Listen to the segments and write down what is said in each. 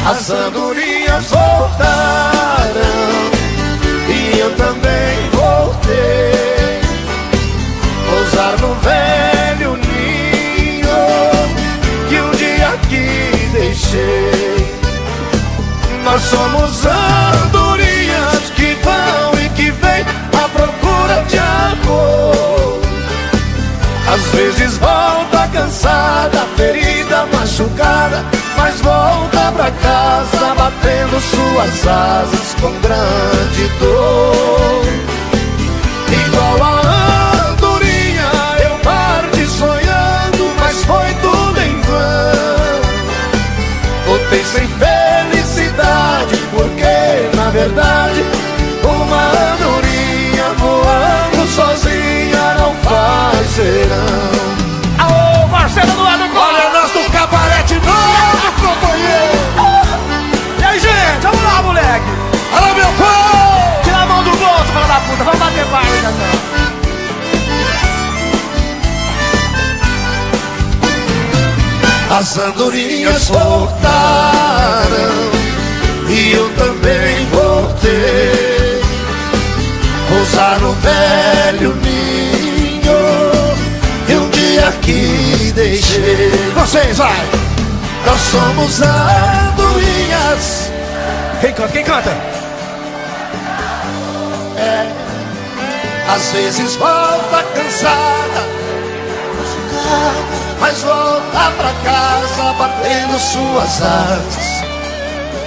As andorinhas voltaram e eu também voltei. Pousar no velho ninho que um dia aqui deixei. Nós somos andorinhas que vão e que vêm à procura de amor. Às vezes volta cansada, ferida, machucada, mas volta pra casa batendo suas asas com grande dor. Igual a andorinha eu parti sonhando, mas foi tudo em vão. Voltei sem felicidade, porque na verdade uma andorinha voando sozinha não faz verão. Aô, Marcelo do lado do Olha nós do cabaré de novo, companheiro. E aí, gente, vamos lá, moleque. Alô, meu povo! Tira a mão do bolso, filha da puta, vamos bater palma, Cacau. As andorinhas voltaram e eu também voltei. Pousar no velho ninho e um dia aqui deixei. Vocês, vai! Nós somos andorinhas. Quem canta? Quem canta? Às vezes volta cansada, mas volta pra casa batendo suas asas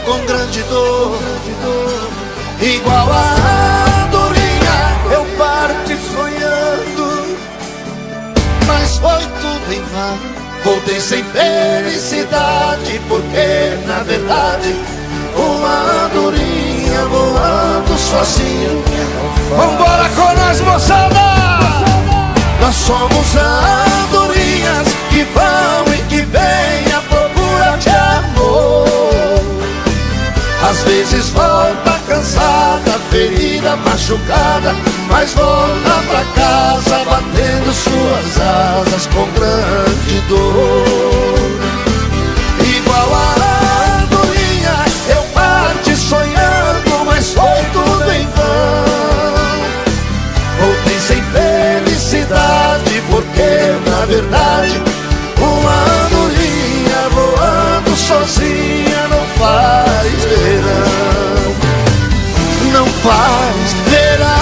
com grande dor. Igual a andorinha eu parti sonhando, mas foi tudo em vão. Voltei sem felicidade, porque na verdade uma andorinha voando sozinha. Vambora com nós, moçada! Nós somos andorinhas que vão e que vêm à procura de amor. Às vezes volta cansada, ferida, machucada, mas volta pra casa batendo suas asas com grande dor. Igual a andorinha eu parti sonhando, mas foi tudo em vão. Voltei sem felicidade, porque na verdade uma andorinha voando sozinha não faz verão. Não faz verão.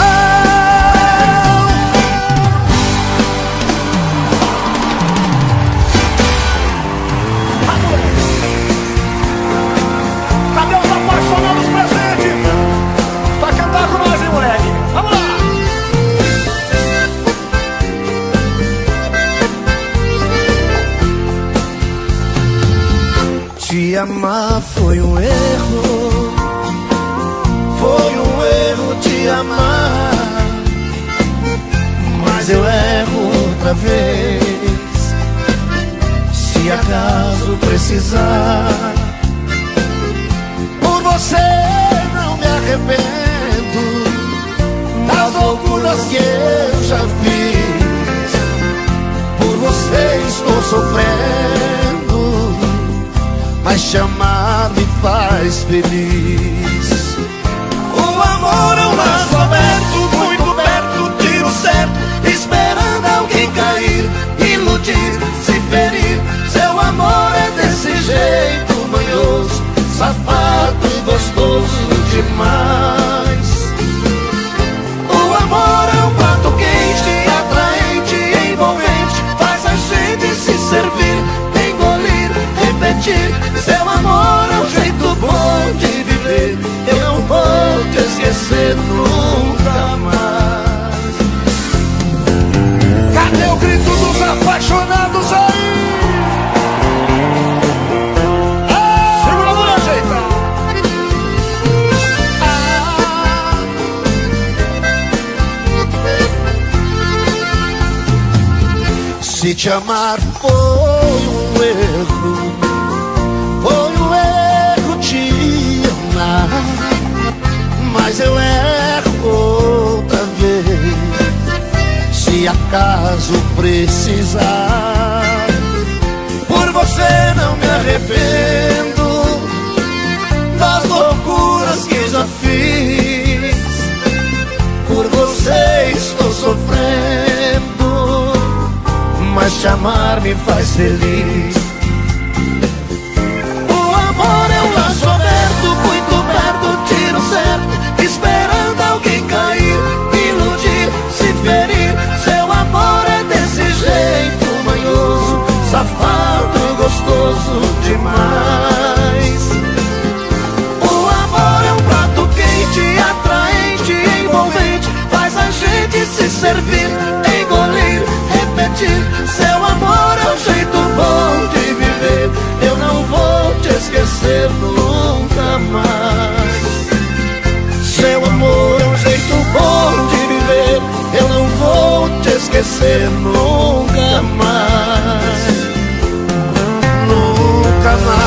Cadê os apaixonados presentes? Pra cantar com nós, hein, moleque? Vamos lá! Te amar foi um erro, foi um erro te amar, mas eu erro outra vez, se acaso precisar. Por você não me arrependo das loucuras que eu já fiz, por você estou sofrendo, mas te amar me faz feliz. O amor é um laço aberto, muito perto, tiro certo, esperando alguém cair, iludir, se ferir. Seu amor é desse jeito manhoso, safado e gostoso demais. O amor é um prato quente, atraente, envolvente, faz a gente se servir, engolir, repetir. Seu amor é um jeito bom de viver, eu não vou te esquecer nunca mais. Cadê o grito dos apaixonados aí? Segura a mão, ajeita. Se te amar foi um erro, foi um erro te amar, mas eu erro outra vez, se acaso precisar. Por você não me arrependo te amar me faz feliz. O amor é um laço aberto, muito perto, tiro certo, esperando alguém cair, iludir, se ferir. Seu amor é desse jeito manhoso, safado, gostoso demais. O amor é um prato quente, atraente, envolvente, faz a gente se servir, engolir, repetir. Seu amor é um jeito bom de viver, eu não vou te esquecer nunca mais. Seu amor é um jeito bom de viver, eu não vou te esquecer nunca mais. Nunca mais.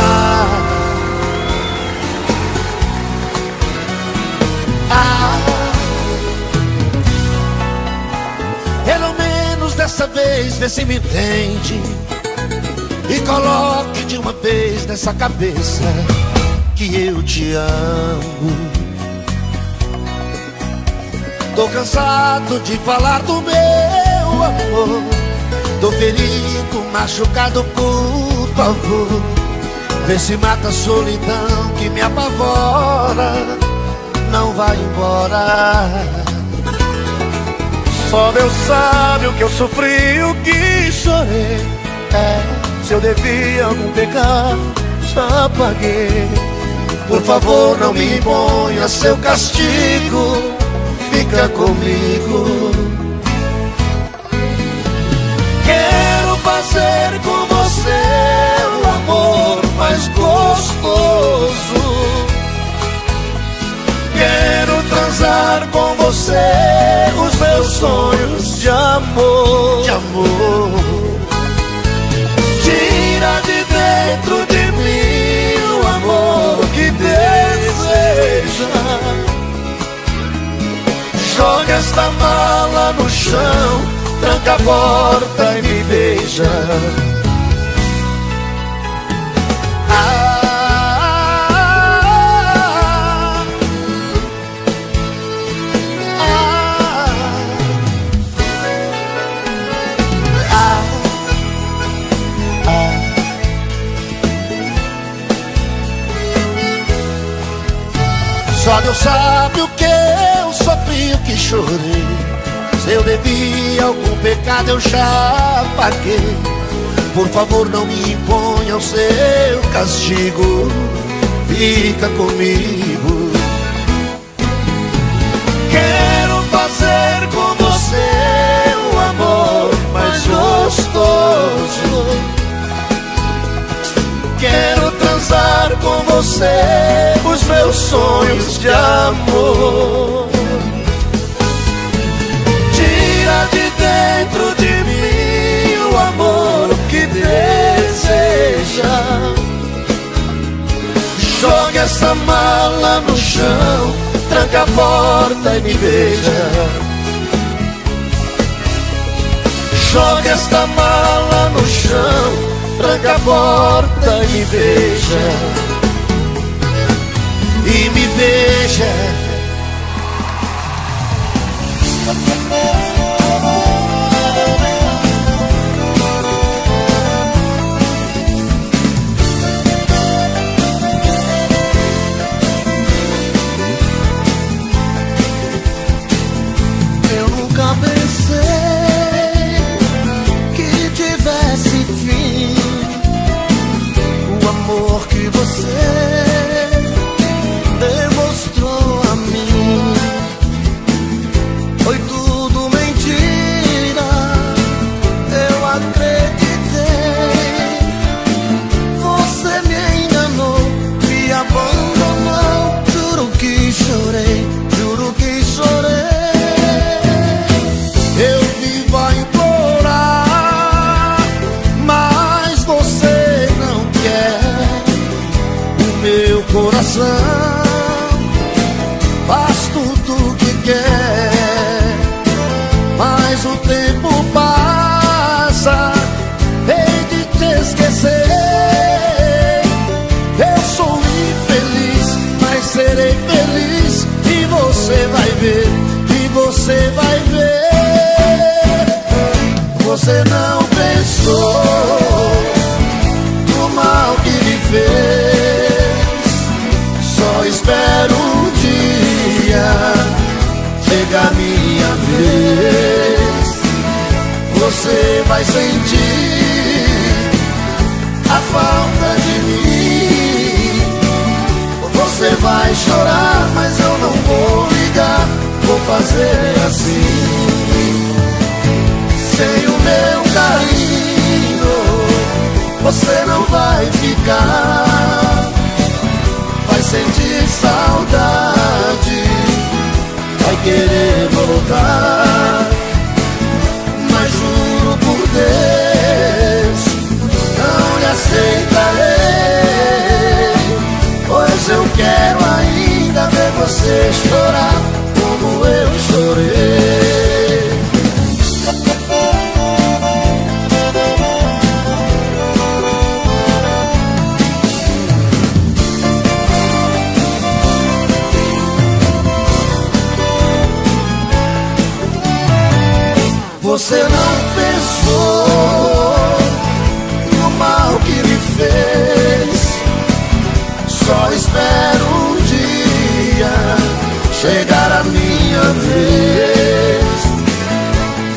Pelo menos dessa vez vê se me entende e coloque de uma vez nessa cabeça que eu te amo. Tô cansado de falar do meu amor, tô ferido, machucado, por favor, vê se mata a solidão que me apavora. Não vai embora. Só Deus sabe o que eu sofri, o que chorei. Se eu devia algum pecado, já paguei. Por favor, não me imponha seu castigo, fica comigo. Quero fazer com você o amor mais gostoso. Quero transar com você os meus sonhos de amor. Tira de dentro de mim o amor que deseja. Joga esta mala no chão, tranca a porta e me beija. Só Deus sabe o que eu sofri, o que chorei. Se eu devia algum pecado eu já paguei. Por favor, não me imponha o seu castigo, fica comigo. Quero fazer com você o amor mais gostoso. Quero transar com você os meus sonhos de amor. Tira de dentro de mim o amor que deseja. Joga essa mala no chão, tranca a porta e me beija. Joga esta mala no chão, tranca a porta e me beija. E me beija. Eu nunca pensei que tivesse fim o amor que você demonstrou a mim. Foi tudo mentira, eu acreditei. Você me enganou, me abandonou. Juro que chorei, juro que chorei. Eu vivo a implorar, mas você não quer. O meu coração faz tudo o que quer, mas o tempo passa, hei de te esquecer. Eu sou infeliz, mas serei feliz, e você vai ver, e você vai ver. Você não pensou vai sentir a falta de mim. Você vai chorar, mas eu não vou ligar. Vou fazer assim. Sem o meu carinho você não vai ficar. Vai sentir saudade, vai querer voltar. Mas juro por Deus, não lhe aceitarei. Pois eu quero ainda ver você chorar como eu chorei. Você não pensou no mal que me fez. Só espero um dia chegar a minha vez.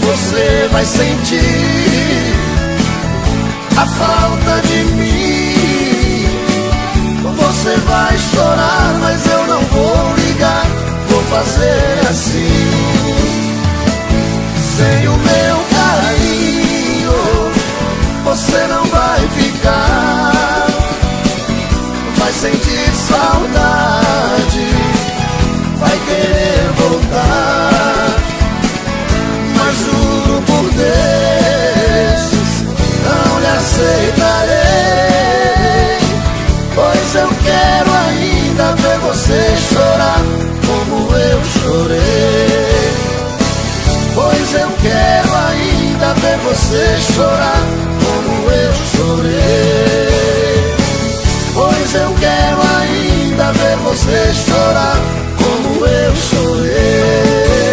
Você vai sentir a falta de mim. Você vai chorar, mas eu não vou ligar. Vou fazer assim. Sem o meu carinho você não vai ficar. Vai sentir saudade, vai querer voltar. Mas juro por Deus, não lhe aceitarei. Pois eu quero ainda ver você chorar como eu chorei. Pois eu quero ainda ver você chorar como eu chorei. Pois eu quero ainda ver você chorar como eu chorei.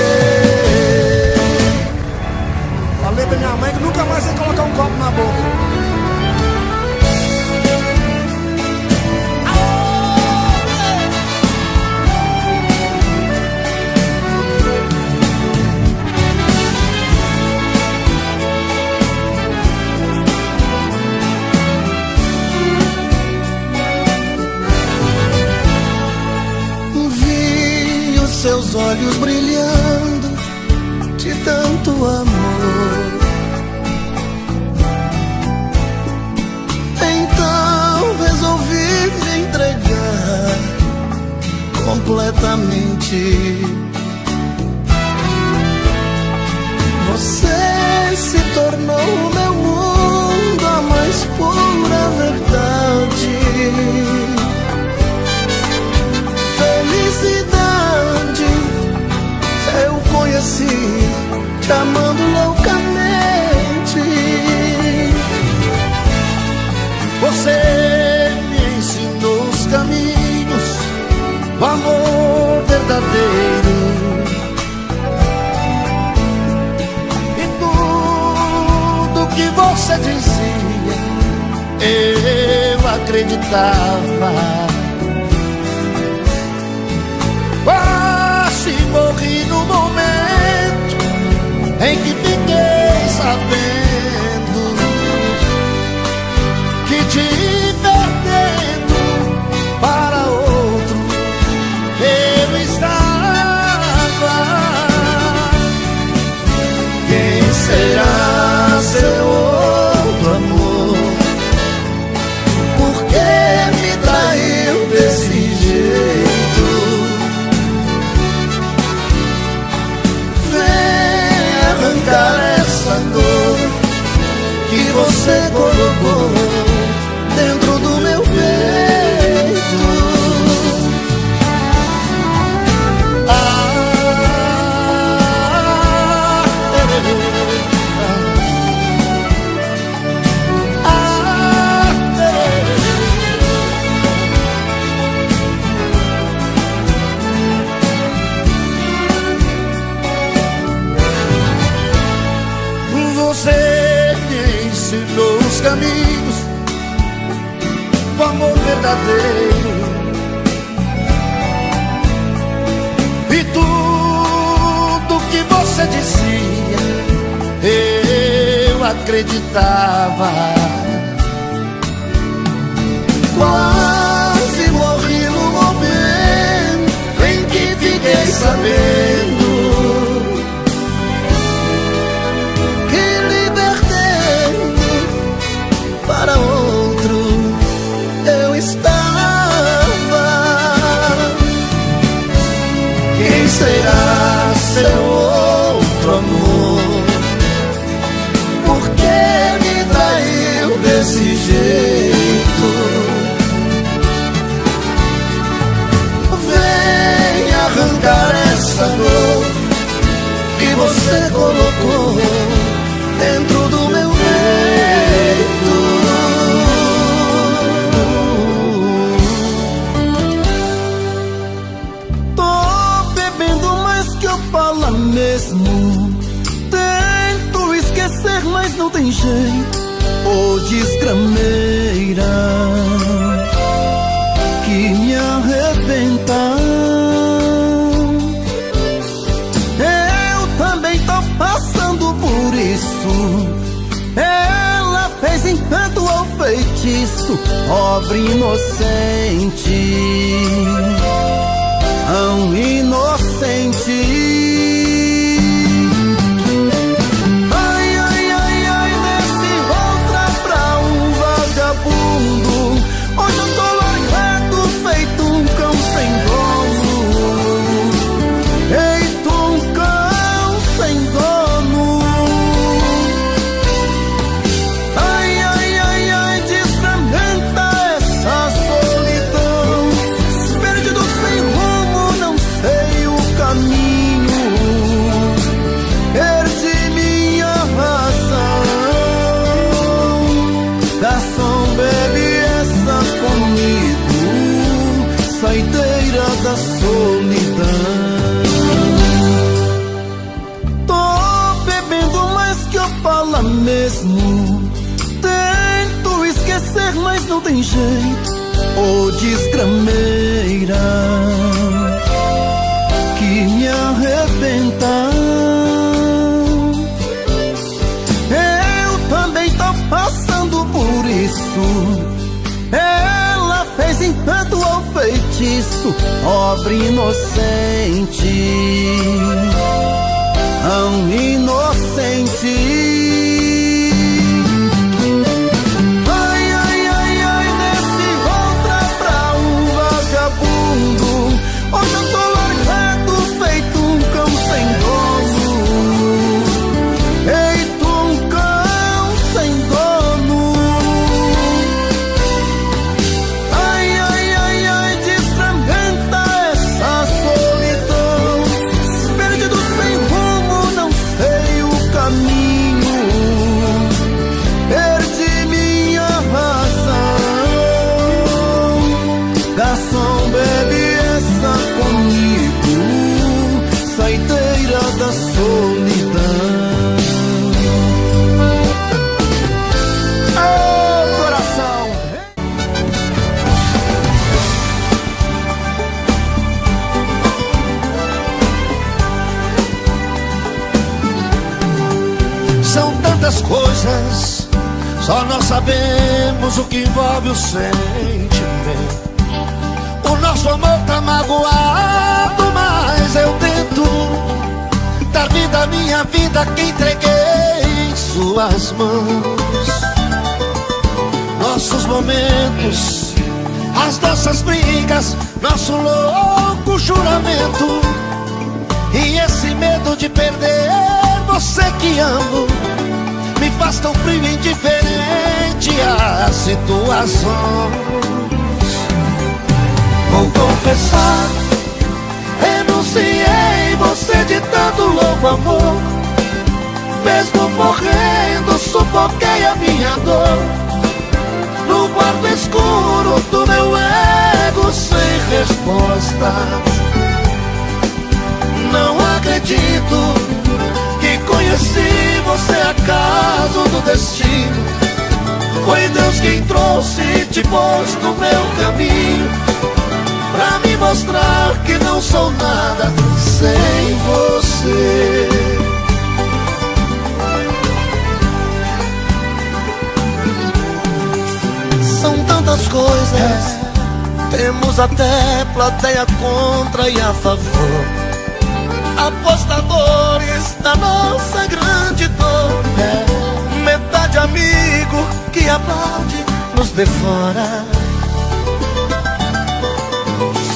Falei pra minha mãe que nunca mais ia colocar um copo na boca. Seus olhos brilhando de tanto amor. Então resolvi me entregar completamente. Você se tornou o meu mundo, a mais pura verdade. Felicidade eu conheci te amando loucamente. Você me ensinou os caminhos do amor verdadeiro. E tudo que você dizia eu acreditava. Quase morri no momento em que fiquei sabendo que te perdendo para outro eu estava. Quem será seu outro amor? Por que me traiu desse jeito? Essa dor que você colocou dentro do meu peito. Você me ensinou os caminhos do amor verdadeiro. E tudo que você dizia eu acreditava. acreditava. Quase morri no momento em que fiquei sabendo que libertei para outro eu estava. Quem será seu outro amor? Por que me traiu desse jeito? Vem arrancar essa dor que você colocou dentro do meu peito. Tô bebendo mais que eu falo mesmo. Tento esquecer, mas não tem jeito. Ô desgrameira que me arrebenta. Eu também tô passando por isso. Ela fez encanto ao feitiço, pobre inocente, tão inocente. Ai, ai, ai, ai, nesse outra pra um vagabundo. Hoje eu tô largado, feito um cão sem dono. Feito um cão sem dono. Ai, ai, ai, ai, desfragmenta essa solidão. Perdido sem rumo, não sei o caminho. Perdi minha razão. Garçom, bebe essa comigo, saideira da solidão. Tô bebendo mais que eu falo mesmo. Tento esquecer, mas não tem jeito. Ô desgrameira que me arrebenta. Eu também tô passando por isso. Ela fez encanto ao feitiço, pobre inocente, tão inocente. Ai, ai, ai, ai, nesse outra pra um vagabundo. Hoje eu tô largado, feito um cão sem dono. Feito um cão sem dono. Ai, ai, ai, ai, desfragmenta essa solidão. Perdido sem rumo, não sei o caminho. Perdi minha razão. Garçom, bebe essa comigo, saideira da solidão. Ô, coração! São tantas coisas, só nós sabemos o que envolve o sentimento. O nosso amor tá magoado, mas eu tento dar vida à minha vida que entreguei em suas mãos. Nossos momentos, as nossas brigas, nosso louco juramento, e esse medo de perder você que amo me faz tão frio e indiferente às situações. Vou confessar, renunciei você de tanto louco amor. Mesmo morrendo, sufoquei a minha dor no quarto escuro do meu ego sem resposta. Não acredito que conheci você acaso do destino. Foi Deus quem trouxe e te pôs no meu caminho, pra me mostrar que não sou nada sem você. coisas. Temos até plateia contra e a favor, apostadores da nossa grande dor. Metade amigo que aplaude nos devora.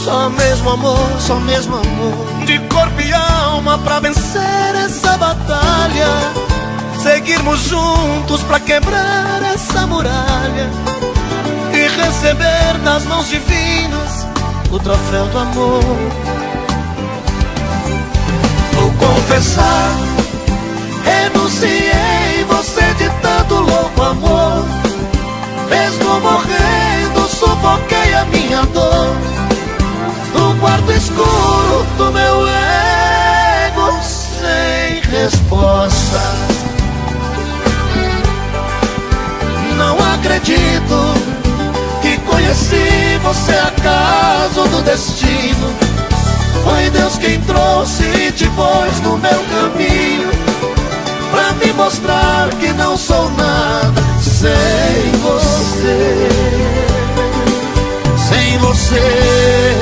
Só mesmo amor, Só mesmo amor, de corpo e alma pra vencer essa batalha. Seguirmos juntos pra quebrar essa muralha e receber das mãos divinas o troféu do amor. vou confessar, renunciei você de tanto louco amor. Mesmo morrendo, sufoquei a minha dor no quarto escuro do meu ego sem resposta. Não acredito que conheci você acaso do destino. Foi Deus quem trouxe e te pôs no meu caminho, pra me mostrar que não sou nada sem você. Sem você